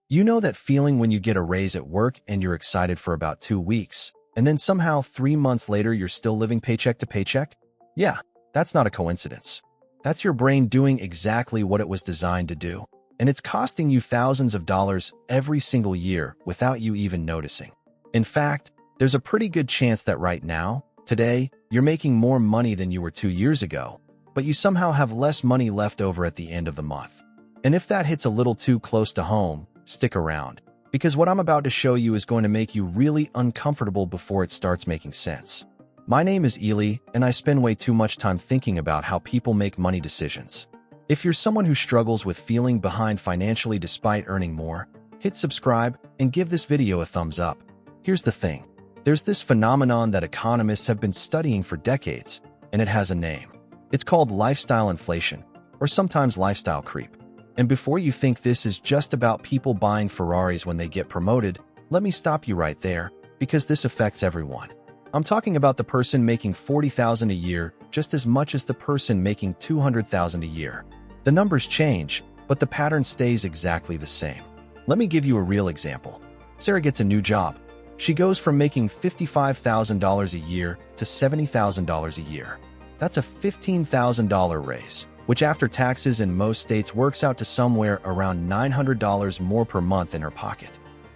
You know that feeling when you get a raise at work and you're excited for about 2 weeks, and then somehow 3 months later you're still living paycheck to paycheck? Yeah, that's not a coincidence. That's your brain doing exactly what it was designed to do, and it's costing you thousands of dollars every single year without you even noticing. In fact, there's a pretty good chance that right now, today, you're making more money than you were 2 years ago, but you somehow have less money left over at the end of the month. And if that hits a little too close to home, stick around, because what I'm about to show you is going to make you really uncomfortable before it starts making sense. My name is Ely, and I spend way too much time thinking about how people make money decisions. If you're someone who struggles with feeling behind financially despite earning more, hit subscribe and give this video a thumbs up. Here's the thing. There's this phenomenon that economists have been studying for decades, and it has a name. It's called lifestyle inflation, or sometimes lifestyle creep. And before you think this is just about people buying Ferraris when they get promoted, let me stop you right there, because this affects everyone. I'm talking about the person making $40,000 a year just as much as the person making $200,000 a year. The numbers change, but the pattern stays exactly the same. Let me give you a real example. Sarah gets a new job. She goes from making $55,000 a year to $70,000 a year. That's a $15,000 raise, which after taxes in most states works out to somewhere around $900 more per month in her pocket.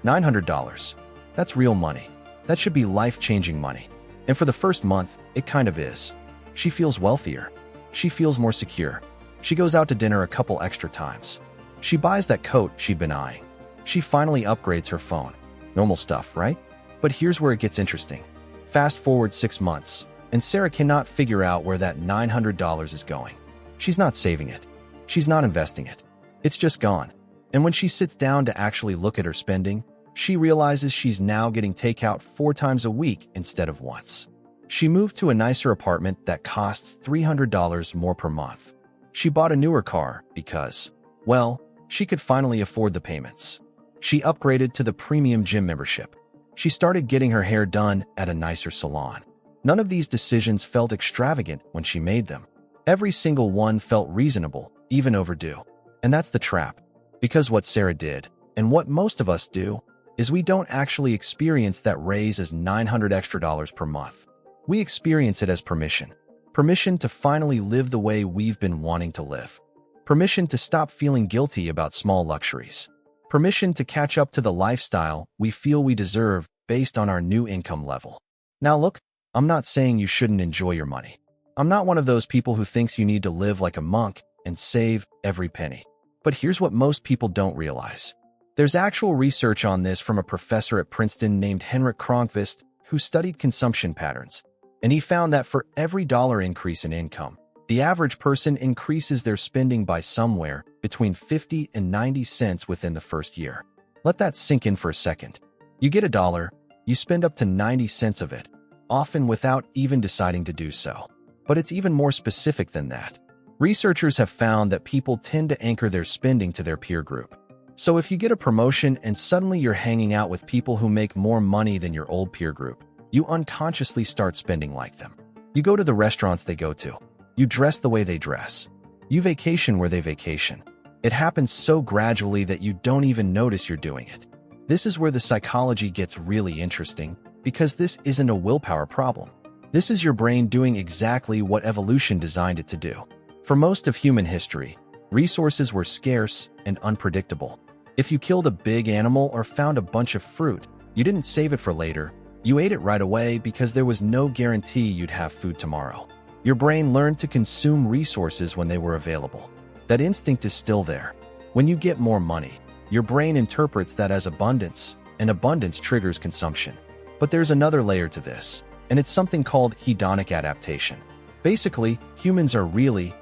$900. That's real money. That should be life-changing money. And for the first month, it kind of is. She feels wealthier. She feels more secure. She goes out to dinner a couple extra times. She buys that coat she'd been eyeing. She finally upgrades her phone. Normal stuff, right? But here's where it gets interesting. Fast forward 6 months, and Sarah cannot figure out where that $900 is going. She's not saving it. She's not investing it. It's just gone. And when she sits down to actually look at her spending, she realizes she's now getting takeout 4 times a week instead of once. She moved to a nicer apartment that costs $300 more per month. She bought a newer car because, well, she could finally afford the payments. She upgraded to the premium gym membership. She started getting her hair done at a nicer salon. None of these decisions felt extravagant when she made them. Every single one felt reasonable, even overdue. And that's the trap. Because what Sarah did, and what most of us do, is we don't actually experience that raise as $900 extra per month. We experience it as permission. Permission to finally live the way we've been wanting to live. Permission to stop feeling guilty about small luxuries. Permission to catch up to the lifestyle we feel we deserve based on our new income level. Now look, I'm not saying you shouldn't enjoy your money. I'm not one of those people who thinks you need to live like a monk and save every penny. But here's what most people don't realize. There's actual research on this from a professor at Princeton named Henrik Kronqvist who studied consumption patterns. And he found that for every dollar increase in income, the average person increases their spending by somewhere between 50 and 90 cents within the first year. Let that sink in for a second. You get $1, you spend up to 90 cents of it, often without even deciding to do so. But it's even more specific than that. Researchers have found that people tend to anchor their spending to their peer group. So if you get a promotion and suddenly you're hanging out with people who make more money than your old peer group, you unconsciously start spending like them. You go to the restaurants they go to. You dress the way they dress. You vacation where they vacation. It happens so gradually that you don't even notice you're doing it. This is where the psychology gets really interesting, because this isn't a willpower problem. This is your brain doing exactly what evolution designed it to do. For most of human history, resources were scarce and unpredictable. If you killed a big animal or found a bunch of fruit, you didn't save it for later. You ate it right away because there was no guarantee you'd have food tomorrow. Your brain learned to consume resources when they were available. That instinct is still there. When you get more money, your brain interprets that as abundance, and abundance triggers consumption. But there's another layer to this, and it's something called hedonic adaptation. Basically, humans are really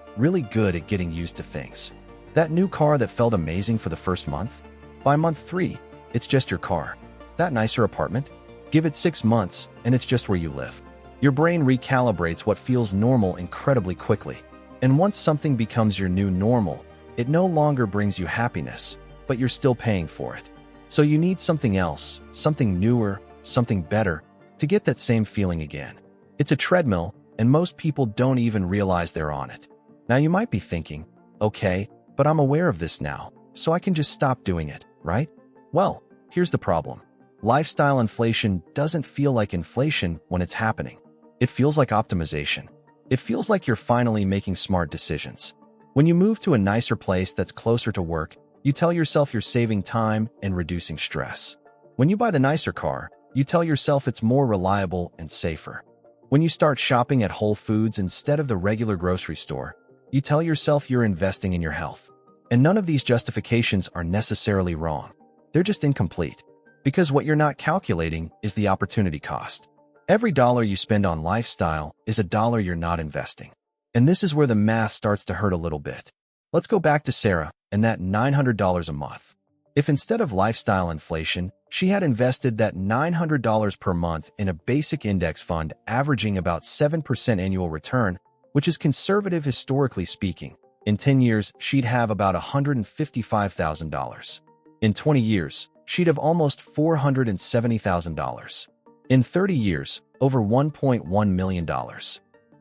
good at getting used to things. That new car that felt amazing for the first month? By month 3, it's just your car. That nicer apartment? Give it 6 months, and it's just where you live. Your brain recalibrates what feels normal incredibly quickly. And once something becomes your new normal, it no longer brings you happiness, but you're still paying for it. So you need something else, something newer, something better, to get that same feeling again. It's a treadmill, and most people don't even realize they're on it. Now you might be thinking, okay, but I'm aware of this now, so I can just stop doing it, right? Well, here's the problem. Lifestyle inflation doesn't feel like inflation when it's happening. It feels like optimization. It feels like you're finally making smart decisions. When you move to a nicer place that's closer to work, you tell yourself you're saving time and reducing stress. When you buy the nicer car, you tell yourself it's more reliable and safer. When you start shopping at Whole Foods instead of the regular grocery store, you tell yourself you're investing in your health. And none of these justifications are necessarily wrong. They're just incomplete. Because what you're not calculating is the opportunity cost. Every dollar you spend on lifestyle is a dollar you're not investing. And this is where the math starts to hurt a little bit. Let's go back to Sarah and that $900 a month. If instead of lifestyle inflation, she had invested that $900 per month in a basic index fund averaging about 7% annual return, which is conservative historically speaking, in 10 years, she'd have about $155,000. In 20 years, she'd have almost $470,000. In 30 years, over $1.1 million.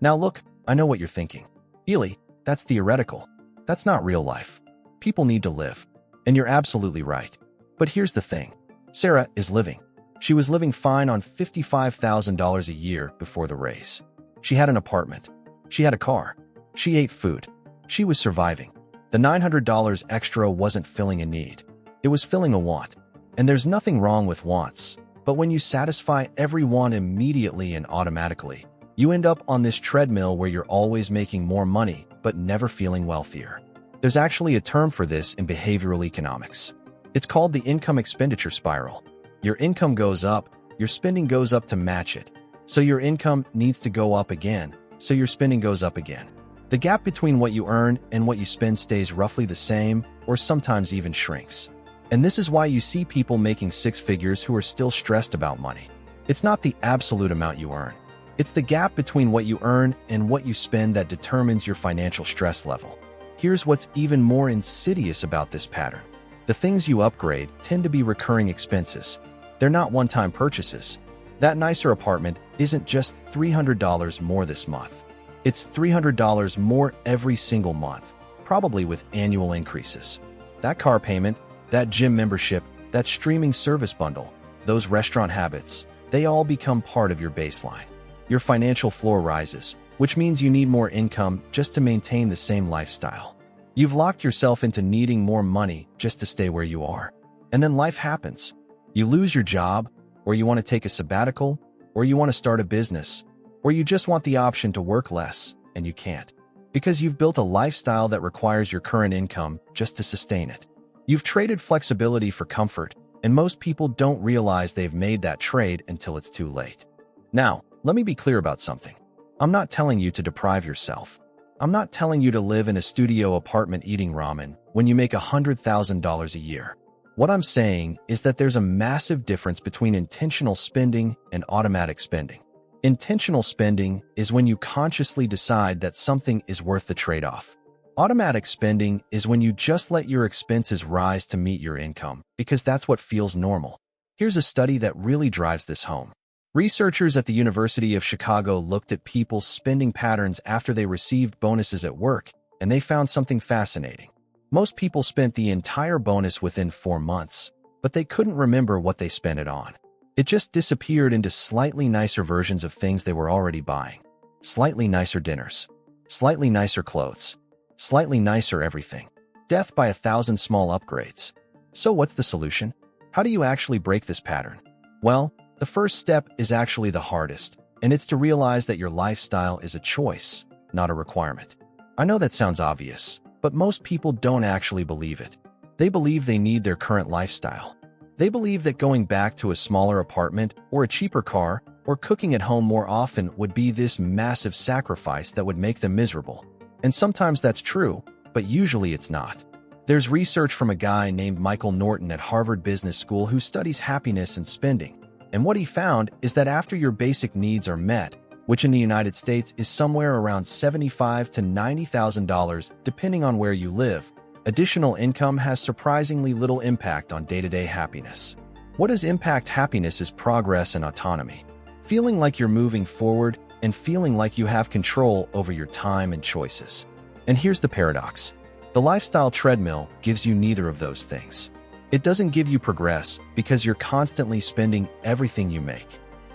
Now look, I know what you're thinking. Ely, that's theoretical. That's not real life. People need to live. And you're absolutely right. But here's the thing. Sarah is living. She was living fine on $55,000 a year before the raise. She had an apartment. She had a car. She ate food. She was surviving. The $900 extra wasn't filling a need. It was filling a want. And there's nothing wrong with wants. But when you satisfy every want immediately and automatically, you end up on this treadmill where you're always making more money, but never feeling wealthier. There's actually a term for this in behavioral economics. It's called the income expenditure spiral. Your income goes up, your spending goes up to match it. So your income needs to go up again, so your spending goes up again. The gap between what you earn and what you spend stays roughly the same, or sometimes even shrinks. And this is why you see people making six figures who are still stressed about money. It's not the absolute amount you earn. It's the gap between what you earn and what you spend that determines your financial stress level. Here's what's even more insidious about this pattern. The things you upgrade tend to be recurring expenses. They're not one-time purchases. That nicer apartment isn't just $300 more this month. It's $300 more every single month, probably with annual increases. That car payment, that gym membership, that streaming service bundle, those restaurant habits, they all become part of your baseline. Your financial floor rises, which means you need more income just to maintain the same lifestyle. You've locked yourself into needing more money just to stay where you are. And then life happens. You lose your job, or you want to take a sabbatical, or you want to start a business, or you just want the option to work less, and you can't. Because you've built a lifestyle that requires your current income just to sustain it. You've traded flexibility for comfort, and most people don't realize they've made that trade until it's too late. Now, let me be clear about something. I'm not telling you to deprive yourself. I'm not telling you to live in a studio apartment eating ramen when you make $100,000 a year. What I'm saying is that there's a massive difference between intentional spending and automatic spending. Intentional spending is when you consciously decide that something is worth the trade-off. Automatic spending is when you just let your expenses rise to meet your income because that's what feels normal. Here's a study that really drives this home. Researchers at the University of Chicago looked at people's spending patterns after they received bonuses at work, and they found something fascinating. Most people spent the entire bonus within 4 months, but they couldn't remember what they spent it on. It just disappeared into slightly nicer versions of things they were already buying. Slightly nicer dinners. Slightly nicer clothes. Slightly nicer everything. Death by 1,000 small upgrades. So what's the solution? How do you actually break this pattern? Well, the first step is actually the hardest, and it's to realize that your lifestyle is a choice, not a requirement. I know that sounds obvious, but most people don't actually believe it. They believe they need their current lifestyle. They believe that going back to a smaller apartment or a cheaper car or cooking at home more often would be this massive sacrifice that would make them miserable. And sometimes that's true, but usually it's not. There's research from a guy named Michael Norton at Harvard Business School who studies happiness and spending. And what he found is that after your basic needs are met, which in the United States is somewhere around $75,000 to $90,000 depending on where you live, additional income has surprisingly little impact on day-to-day happiness. What does impact happiness is progress and autonomy. Feeling like you're moving forward and feeling like you have control over your time and choices. And here's the paradox. The lifestyle treadmill gives you neither of those things. It doesn't give you progress because you're constantly spending everything you make.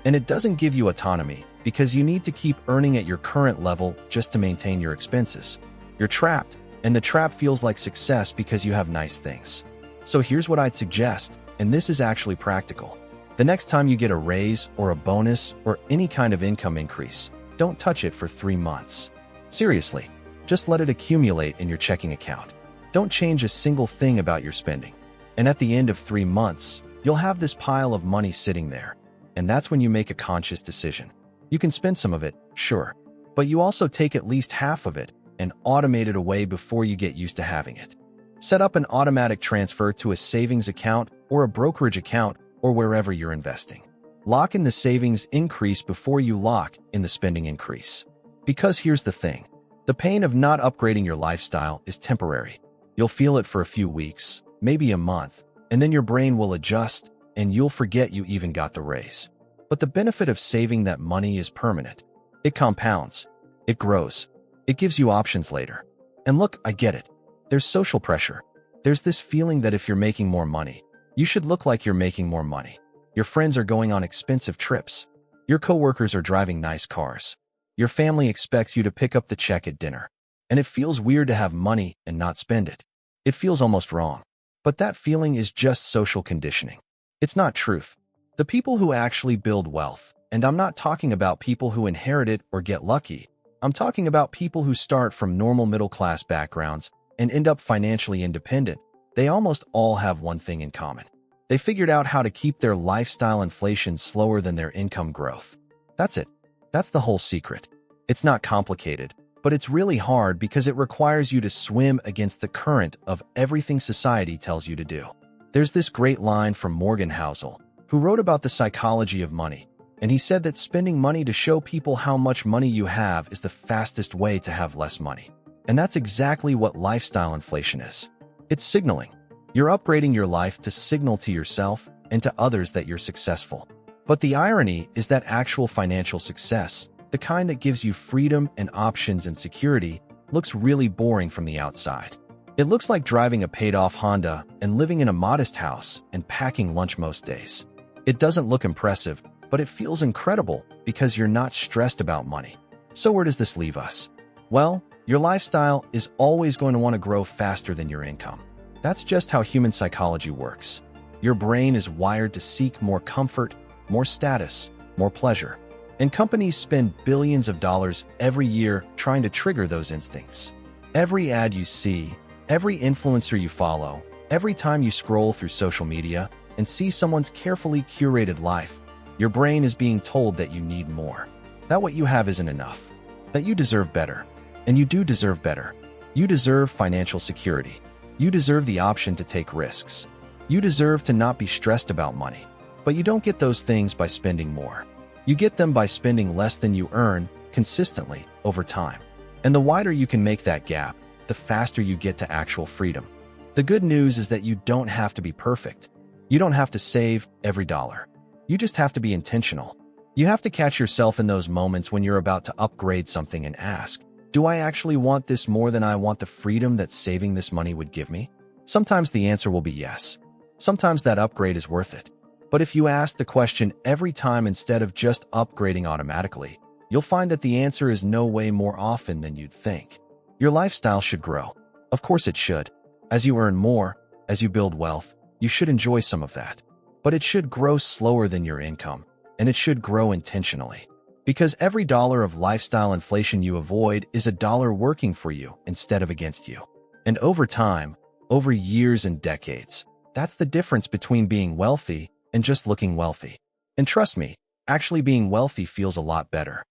And it doesn't give you autonomy because you need to keep earning at your current level just to maintain your expenses. You're trapped, and the trap feels like success because you have nice things. So here's what I'd suggest, and this is actually practical. The next time you get a raise or a bonus or any kind of income increase, don't touch it for 3 months. Seriously, just let it accumulate in your checking account. Don't change a single thing about your spending. And at the end of 3 months, you'll have this pile of money sitting there. And that's when you make a conscious decision. You can spend some of it, sure, but you also take at least half of it and automate it away before you get used to having it. Set up an automatic transfer to a savings account or a brokerage account or wherever you're investing. Lock in the savings increase before you lock in the spending increase. Because here's the thing. The pain of not upgrading your lifestyle is temporary. You'll feel it for a few weeks, maybe a month, and then your brain will adjust and you'll forget you even got the raise. But the benefit of saving that money is permanent. It compounds. It grows. It gives you options later. And look, I get it. There's social pressure. There's this feeling that if you're making more money, you should look like you're making more money. Your friends are going on expensive trips. Your coworkers are driving nice cars. Your family expects you to pick up the check at dinner. And it feels weird to have money and not spend it. It feels almost wrong. But that feeling is just social conditioning. It's not truth. The people who actually build wealth, and I'm not talking about people who inherit it or get lucky. I'm talking about people who start from normal middle-class backgrounds and end up financially independent. They almost all have one thing in common. They figured out how to keep their lifestyle inflation slower than their income growth. That's it. That's the whole secret. It's not complicated, but it's really hard because it requires you to swim against the current of everything society tells you to do. There's this great line from Morgan Housel, who wrote about the psychology of money, and he said that spending money to show people how much money you have is the fastest way to have less money. And that's exactly what lifestyle inflation is. It's signaling. You're upgrading your life to signal to yourself and to others that you're successful. But the irony is that actual financial success, the kind that gives you freedom and options and security, looks really boring from the outside. It looks like driving a paid-off Honda and living in a modest house and packing lunch most days. It doesn't look impressive, but it feels incredible because you're not stressed about money. So where does this leave us? Well, your lifestyle is always going to want to grow faster than your income. That's just how human psychology works. Your brain is wired to seek more comfort, more status, more pleasure. And companies spend billions of dollars every year trying to trigger those instincts. Every ad you see, every influencer you follow, every time you scroll through social media and see someone's carefully curated life, your brain is being told that you need more, that what you have isn't enough, that you deserve better. And you do deserve better. You deserve financial security. You deserve the option to take risks. You deserve to not be stressed about money. But you don't get those things by spending more. You get them by spending less than you earn consistently over time. And the wider you can make that gap, the faster you get to actual freedom. The good news is that you don't have to be perfect. You don't have to save every dollar. You just have to be intentional. You have to catch yourself in those moments when you're about to upgrade something and ask, do I actually want this more than I want the freedom that saving this money would give me? Sometimes the answer will be yes. Sometimes that upgrade is worth it. But if you ask the question every time instead of just upgrading automatically, you'll find that the answer is no way more often than you'd think. Your lifestyle should grow. Of course it should. As you earn more, as you build wealth, you should enjoy some of that. But it should grow slower than your income, and it should grow intentionally. Because every dollar of lifestyle inflation you avoid is a dollar working for you instead of against you. And over time, over years and decades, that's the difference between being wealthy and just looking wealthy. And trust me, actually being wealthy feels a lot better.